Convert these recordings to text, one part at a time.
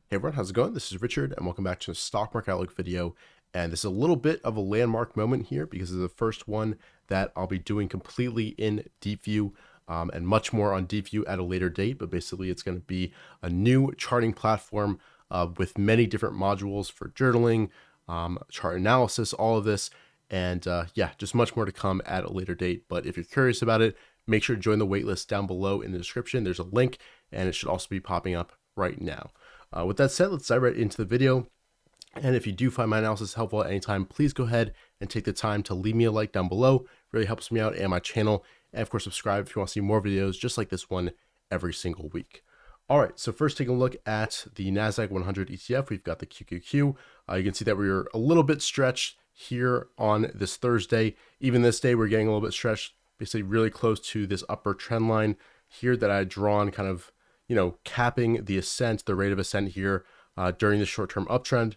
Hey everyone, how's it going? This is Richard and welcome back to a stock market outlook video. And this is a little bit of a landmark moment here because it's the first one that I'll be doing completely in Deep View and much more on Deep View at a later date. But basically it's going to be a new charting platform with many different modules for journaling, chart analysis, all of this. And yeah, just much more to come at a later date. But if you're curious about it, make sure to join the waitlist down below in the description. There's a link and it should also be popping up right now. With that said, let's dive right into the video. And if you do find my analysis helpful at any time, please go ahead and take the time to leave me a like down below. It really helps me out and my channel. And of course, subscribe if you want to see more videos just like this one every single week. All right, so first taking a look at the NASDAQ 100 ETF, we've got the QQQ. You can see that we were a little bit stretched here on this Thursday. Even this day, we're getting a little bit stretched, basically really close to this upper trend line here that I had drawn kind of, capping the ascent, the rate of ascent here during the short-term uptrend.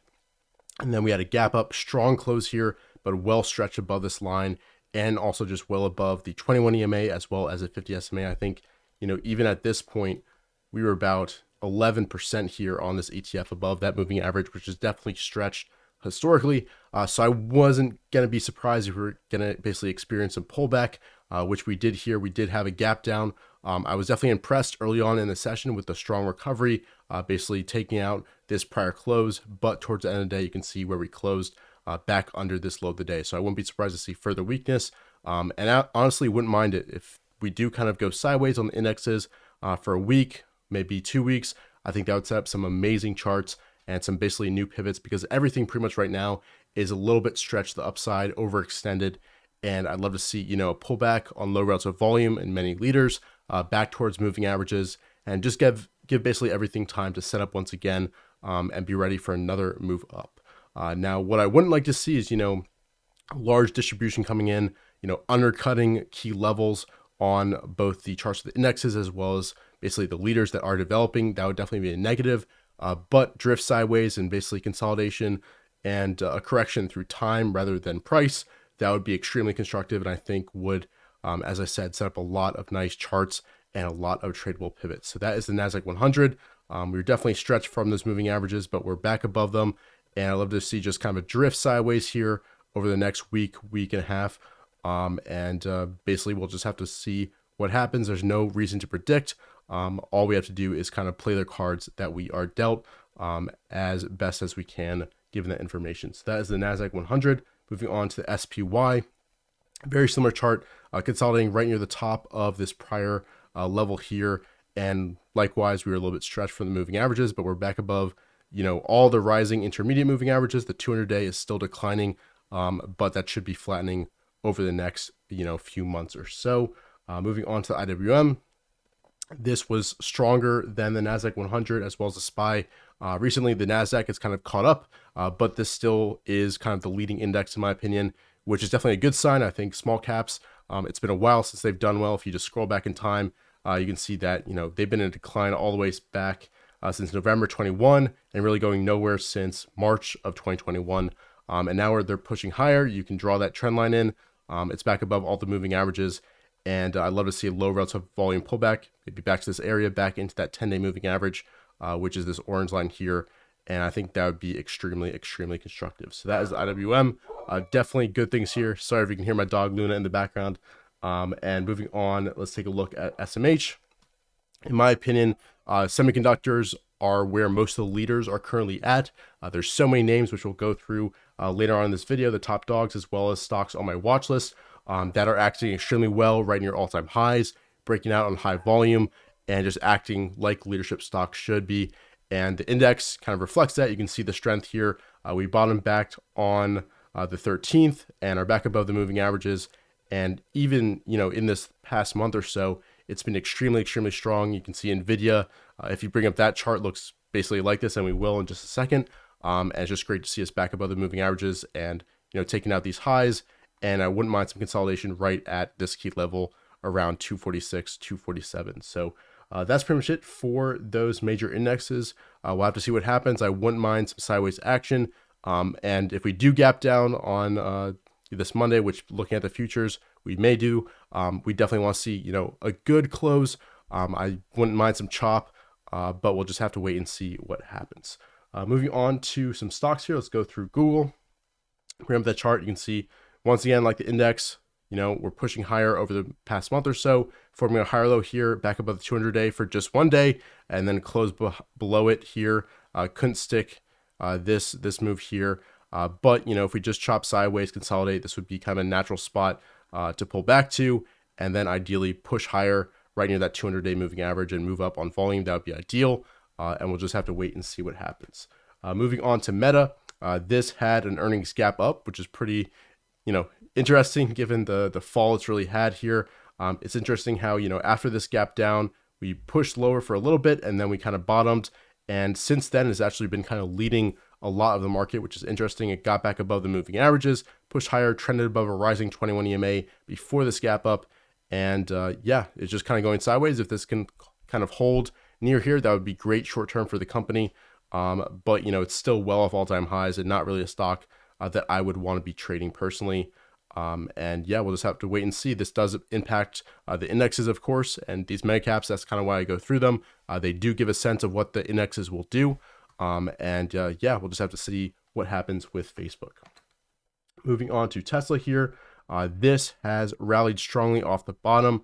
And then we had a gap up, strong close here, but well stretched above this line and also just well above the 21 EMA as well as a 50 SMA. I think, even at this point, we were about 11% here on this ETF above that moving average, which is definitely stretched historically. So I wasn't going to be surprised if we were going to basically experience some pullback, which we did here. We did have a gap down. I was definitely impressed early on in the session with the strong recovery, basically taking out this prior close. But towards the end of the day, you can see where we closed back under this low of the day. So I wouldn't be surprised to see further weakness. And I honestly wouldn't mind it if we do kind of go sideways on the indexes for a week, maybe 2 weeks. I think that would set up some amazing charts and some basically new pivots because everything pretty much right now is a little bit stretched to the upside, overextended. And I'd love to see, a pullback on low relative volume and many leaders back towards moving averages and just give basically everything time to set up once again and be ready for another move up. Now, what I wouldn't like to see is, large distribution coming in, undercutting key levels on both the charts of the indexes as well as basically the leaders that are developing. That would definitely be a negative, but drift sideways and basically consolidation and a correction through time rather than price, that would be extremely constructive and I think would, as I said, set up a lot of nice charts and a lot of tradable pivots. So that is the NASDAQ 100. We're definitely stretched from those moving averages, but we're back above them. And I'd love to see just kind of a drift sideways here over the next week and a half. Basically we'll just have to see what happens. There's no reason to predict. All we have to do is kind of play the cards that we are dealt as best as we can given that information. So that is the NASDAQ 100. Moving on to the SPY. Very similar chart, consolidating right near the top of this prior level here. And likewise, we were a little bit stretched from the moving averages, but we're back above, all the rising intermediate moving averages. The 200-day is still declining, but that should be flattening over the next, few months or so. Moving on to the IWM. This was stronger than the NASDAQ 100 as well as the SPY. Recently, the NASDAQ has kind of caught up, but this still is kind of the leading index in my opinion, which is definitely a good sign. I think small caps, it's been a while since they've done well. If you just scroll back in time, you can see that, they've been in a decline all the way back since November 21 and really going nowhere since March of 2021. And now they're pushing higher. You can draw that trend line in. It's back above all the moving averages. And I'd love to see a low relative volume pullback, maybe back to this area, back into that 10-day moving average, which is this orange line here. And I think that would be extremely, extremely constructive. So that is the IWM. Definitely good things here. Sorry if you can hear my dog Luna in the background. And moving on, let's take a look at SMH. In my opinion, semiconductors are where most of the leaders are currently at. There's so many names, which we'll go through later on in this video, the top dogs, as well as stocks on my watch list that are acting extremely well right near all-time highs, breaking out on high volume, and just acting like leadership stocks should be. And the index kind of reflects that. You can see the strength here. We bottomed back on the 13th and are back above the moving averages. And even, in this past month or so, it's been extremely, extremely strong. You can see NVIDIA, if you bring up that chart, looks basically like this, and we will in just a second. And it's just great to see us back above the moving averages and, taking out these highs. And I wouldn't mind some consolidation right at this key level around 246, 247. So that's pretty much it for those major indexes. We'll have to see what happens. I wouldn't mind some sideways action. And if we do gap down on this Monday, which looking at the futures, we may do, we definitely want to see, a good close. I wouldn't mind some chop. but we'll just have to wait and see what happens. Moving on to some stocks here, let's go through Google. Remember that chart, you can see once again, like the index, we're pushing higher over the past month or so, forming a higher low here, back above the 200-day for just one day, and then close below it here. Couldn't stick this move here, but if we just chop sideways, consolidate, this would be kind of a natural spot to pull back to, and then ideally push higher right near that 200-day moving average and move up on volume. That would be ideal, and we'll just have to wait and see what happens. Moving on to Meta, this had an earnings gap up, which is pretty, interesting given the fall it's really had here. It's interesting how, after this gap down, we pushed lower for a little bit and then we kind of bottomed. And since then, it's actually been kind of leading a lot of the market, which is interesting. It got back above the moving averages, pushed higher, trended above a rising 21 EMA before this gap up. And yeah, it's just kind of going sideways. If this can kind of hold near here, that would be great short term for the company. But, it's still well off all-time highs and not really a stock that I would want to be trading personally. And yeah, we'll just have to wait and see. This does impact the indexes, of course, and these mega caps. That's kind of why I go through them. They do give a sense of what the indexes will do. Yeah, we'll just have to see what happens with Facebook. Moving on to Tesla here. This has rallied strongly off the bottom.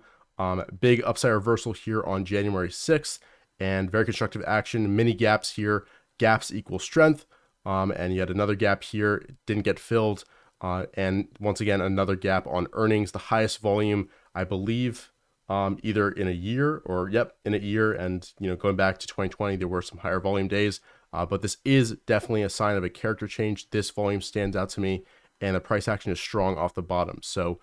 Big upside reversal here on January 6th and very constructive action. Mini gaps here. Gaps equal strength. And yet another gap here didn't get filled. And once again, another gap on earnings, the highest volume, I believe, either in a year or in a year. And, going back to 2020, there were some higher volume days, but this is definitely a sign of a character change. This volume stands out to me and the price action is strong off the bottom. So,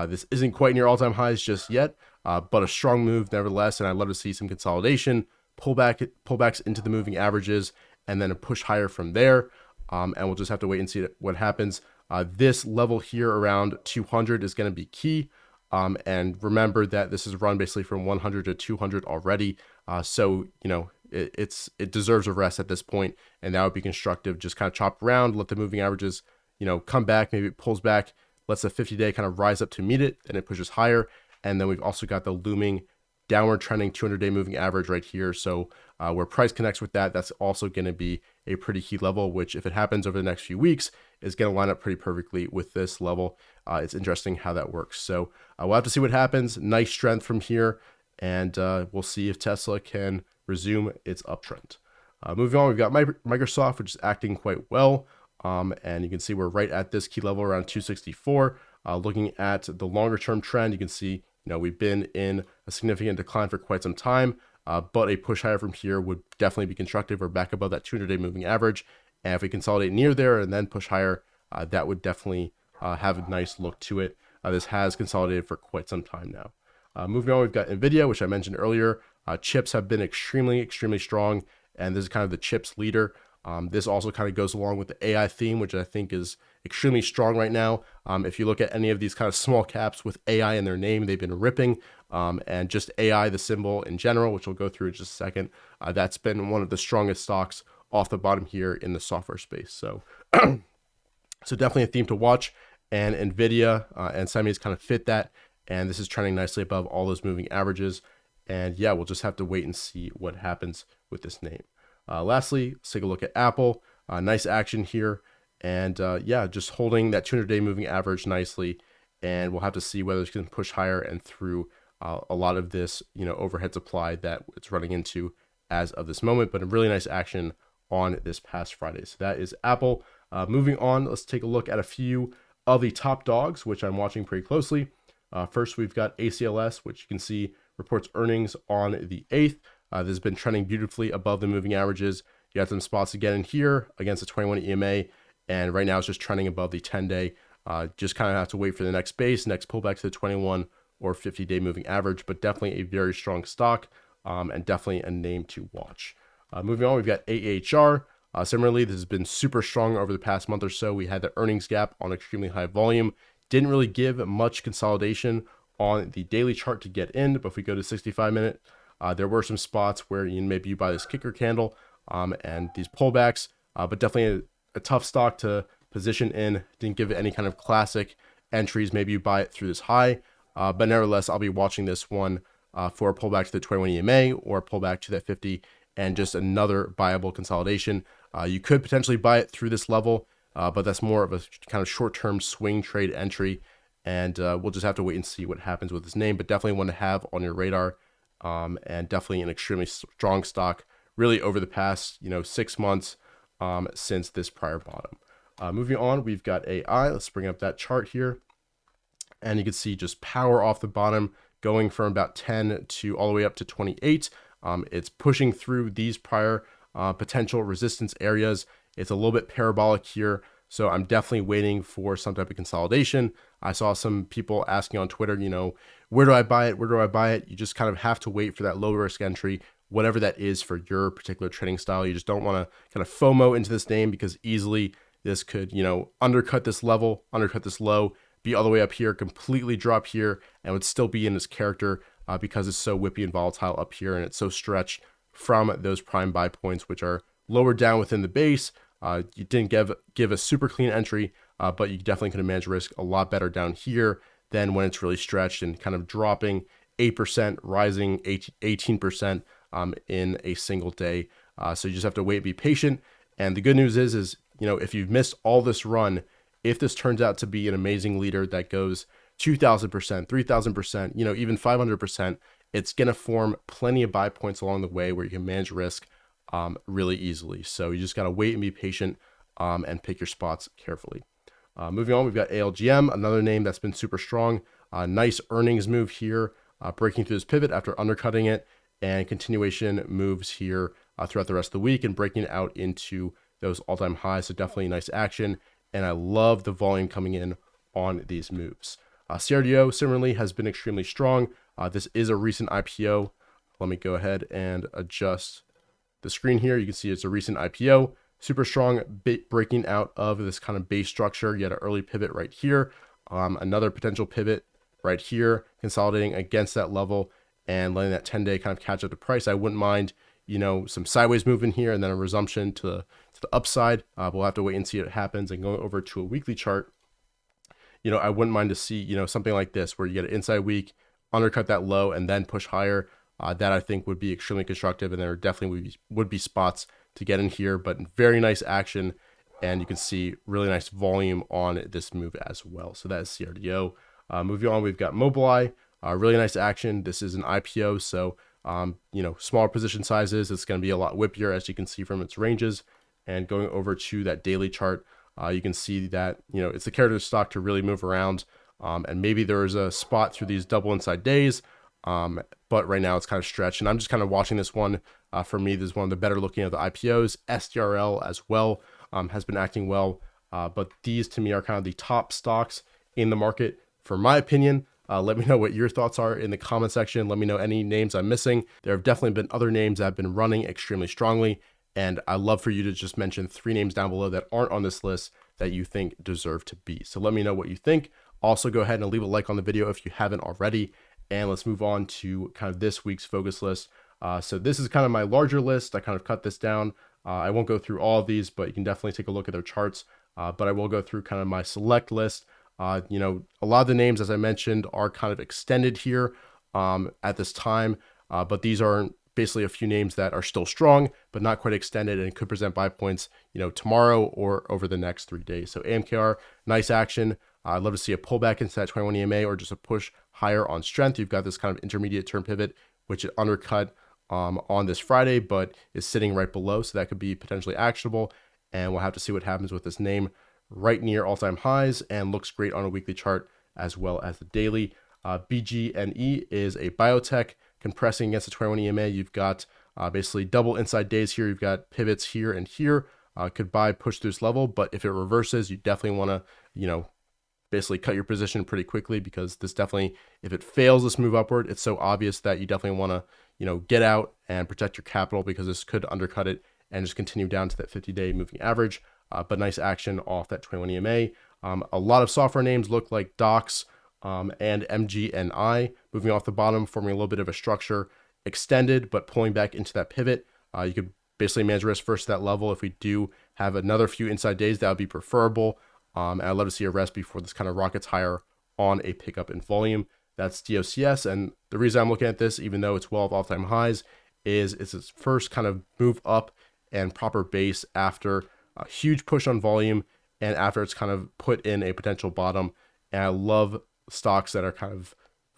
this isn't quite near all-time highs just yet, but a strong move nevertheless. And I'd love to see some consolidation, pullbacks into the moving averages, and then a push higher from there. And we'll just have to wait and see what happens. This level here around 200 is going to be key. And remember that this is run basically from 100 to 200 already. So, it deserves a rest at this point, and that would be constructive. Just kind of chop around, let the moving averages, come back. Maybe it pulls back, lets the 50-day kind of rise up to meet it, and it pushes higher. And then we've also got the looming downward trending 200-day moving average right here. So where price connects with that, that's also going to be a pretty key level, which if it happens over the next few weeks is going to line up pretty perfectly with this level. It's interesting how that works. So we'll have to see what happens. Nice strength from here. And we'll see if Tesla can resume its uptrend. Moving on, we've got Microsoft, which is acting quite well. And you can see we're right at this key level around 264. Looking at the longer term trend, you can see we've been in a significant decline for quite some time, but a push higher from here would definitely be constructive. We're back above that 200-day moving average. And if we consolidate near there and then push higher, that would definitely have a nice look to it. This has consolidated for quite some time now. Moving on, we've got NVIDIA, which I mentioned earlier. Chips have been extremely, extremely strong, and this is kind of the chips leader. This also kind of goes along with the AI theme, which I think is extremely strong right now. If you look at any of these kind of small caps with AI in their name, they've been ripping. And just AI, the symbol in general, which we'll go through in just a second, that's been one of the strongest stocks off the bottom here in the software space. So, so definitely a theme to watch. And NVIDIA and semis kind of fit that. And this is trending nicely above all those moving averages. And yeah, we'll just have to wait and see what happens with this name. Lastly, let's take a look at Apple. Nice action here. And yeah, just holding that 200-day moving average nicely. And we'll have to see whether it's going to push higher and through a lot of this, overhead supply that it's running into as of this moment. But a really nice action on this past Friday. So that is Apple. Moving on, let's take a look at a few of the top dogs, which I'm watching pretty closely. First, we've got ACLS, which you can see reports earnings on the 8th. This has been trending beautifully above the moving averages. You got some spots again in here against the 21 EMA, and right now it's just trending above the 10-day. Just kind of have to wait for the next base, next pullback to the 21 or 50-day moving average, but definitely a very strong stock and definitely a name to watch. Moving on, we've got AHR. Similarly, this has been super strong over the past month or so. We had the earnings gap on extremely high volume. Didn't really give much consolidation on the daily chart to get in, but if we go to 65-minute, there were some spots where maybe you buy this kicker candle and these pullbacks, but definitely a tough stock to position in. Didn't give it any kind of classic entries. Maybe you buy it through this high, but nevertheless, I'll be watching this one for a pullback to the 21 EMA or a pullback to that 50 and just another buyable consolidation. You could potentially buy it through this level, but that's more of a kind of short-term swing trade entry, and we'll just have to wait and see what happens with this name, but definitely one to have on your radar, and definitely an extremely strong stock really over the past 6 months since this prior bottom. Moving on, we've got AI. Let's bring up that chart here, and you can see just power off the bottom going from about 10 to all the way up to 28. It's pushing through these prior potential resistance areas. It's a little bit parabolic here, so I'm definitely waiting for some type of consolidation. I saw some people asking on Twitter, where do I buy it? Where do I buy it? You just kind of have to wait for that low risk entry, whatever that is for your particular trading style. You just don't want to kind of FOMO into this name, because easily this could, undercut this level, undercut this low, be all the way up here, completely drop here, and would still be in this character because it's so whippy and volatile up here, and it's so stretched from those prime buy points, which are lower down within the base. You didn't give a super clean entry, but you definitely could have managed risk a lot better down here than when it's really stretched and kind of dropping 8%, rising 18% in a single day. So you just have to wait, be patient. And the good news is if you've missed all this run, if this turns out to be an amazing leader that goes 2,000%, 3,000%, even 500%, it's going to form plenty of buy points along the way where you can manage risk really easily. So you just got to wait and be patient and pick your spots carefully. Moving on, we've got ALGM, another name that's been super strong. Nice earnings move here, breaking through this pivot after undercutting it, and continuation moves here throughout the rest of the week and breaking out into those all-time highs. So definitely nice action, and I love the volume coming in on these moves. CRDO similarly has been extremely strong. This is a recent IPO. Let me go ahead and adjust the screen here. You can see it's a recent IPO, super strong, breaking out of this kind of base structure. You had an early pivot right here, another potential pivot right here, consolidating against that level and letting that 10-day kind of catch up to price. I wouldn't mind, some sideways movement here and then a resumption to the upside. We'll have to wait and see what happens. And going over to a weekly chart, I wouldn't mind to see, something like this where you get an inside week, undercut that low, and then push higher. That I think would be extremely constructive, and there definitely would be spots to get in here, but very nice action, and you can see really nice volume on this move as well. So that is CRDO. Moving on, we've got Mobileye, really nice action. This is an IPO, so smaller position sizes. It's going to be a lot whippier, as you can see from its ranges. And going over to that daily chart, you can see that it's the character stock to really move around, and maybe there is a spot through these double inside days. But right now it's kind of stretched, and I'm just kind of watching this one. For me, this is one of the better looking of the IPOs. SDRL as well has been acting well, but these to me are kind of the top stocks in the market, for my opinion. Let me know what your thoughts are in the comment section. Let me know any names I'm missing. There have definitely been other names that have been running extremely strongly, and I'd love for you to just mention 3 names down below that aren't on this list that you think deserve to be. So let me know what you think. Also, go ahead and leave a like on the video if you haven't already. And let's move on to kind of this week's focus list. So this is kind of my larger list. I kind of cut this down. I won't go through all of these, but you can definitely take a look at their charts. But I will go through kind of my select list. A lot of the names, as I mentioned, are kind of extended here at this time. But these are basically a few names that are still strong, but not quite extended, and could present buy points, tomorrow or over the next 3 days. So AMKR, nice action. I'd love to see a pullback into that 21 EMA or just a push higher on strength. You've got this kind of intermediate term pivot, which it undercut on this Friday, but is sitting right below. So that could be potentially actionable. And we'll have to see what happens with this name right near all-time highs, and looks great on a weekly chart as well as the daily. BGNE is a biotech compressing against the 21 EMA. You've got basically double inside days here. You've got pivots here and here. Could buy, push through this level, but if it reverses, you definitely want to, basically cut your position pretty quickly, because this definitely, if it fails this move upward, it's so obvious that you definitely want to, get out and protect your capital, because this could undercut it and just continue down to that 50-day moving average. But nice action off that 21 EMA. A lot of software names look like Docs and MGNI moving off the bottom, forming a little bit of a structure, extended, but pulling back into that pivot. You could basically manage risk first at that level. If we do have another few inside days, that would be preferable. And I'd love to see a rest before this kind of rockets higher on a pickup in volume. That's DOCS. And the reason I'm looking at this, even though it's well off all-time highs, is it's its first kind of move up and proper base after a huge push on volume and after it's kind of put in a potential bottom. And I love stocks that are kind of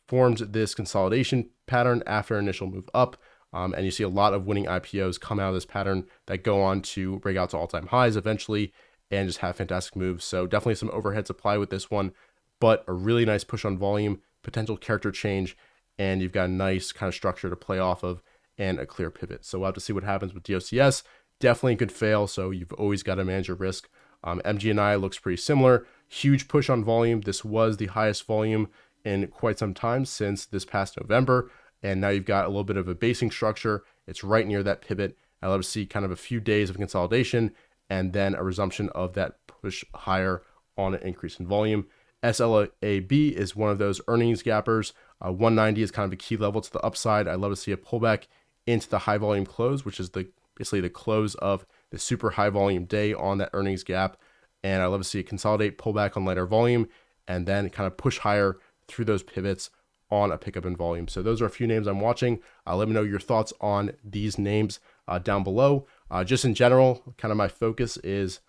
formed this consolidation pattern after initial move up. And you see a lot of winning IPOs come out of this pattern that go on to break out to all-time highs eventually and just have fantastic moves. So definitely some overhead supply with this one, but a really nice push on volume, potential character change, and you've got a nice kind of structure to play off of and a clear pivot. So we'll have to see what happens with DOCS. Definitely could fail, so you've always got to manage your risk. MGNI looks pretty similar. Huge push on volume. This was the highest volume in quite some time since this past November. And now you've got a little bit of a basing structure. It's right near that pivot. I love to see kind of a few days of consolidation and then a resumption of that push higher on an increase in volume. SLAB is one of those earnings gappers. 190 is kind of a key level to the upside. I love to see a pullback into the high volume close, which is basically the close of the super high volume day on that earnings gap. And I love to see it consolidate, pull back on lighter volume, and then kind of push higher through those pivots on a pickup in volume. So those are a few names I'm watching. Let me know your thoughts on these names down below. Just in general, kind of my focus is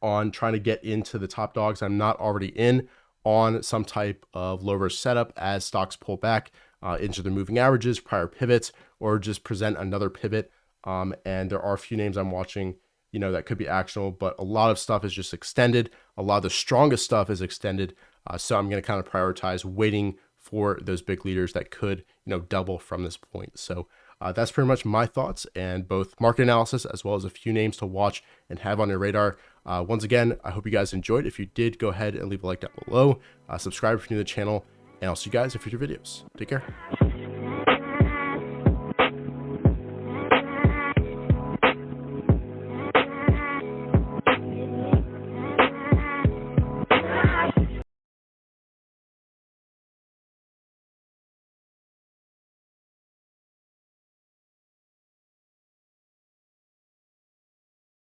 on trying to get into the top dogs I'm not already in on some type of low risk setup as stocks pull back into their moving averages, prior pivots, or just present another pivot. And there are a few names I'm watching, that could be actionable, but a lot of stuff is just extended. A lot of the strongest stuff is extended. So I'm going to kind of prioritize waiting for those big leaders that could, double from this point. So that's pretty much my thoughts and both market analysis as well as a few names to watch and have on your radar. Once again, I hope you guys enjoyed. If you did, go ahead and leave a like down below. Subscribe if you're new to the channel, and I'll see you guys in future videos. Take care.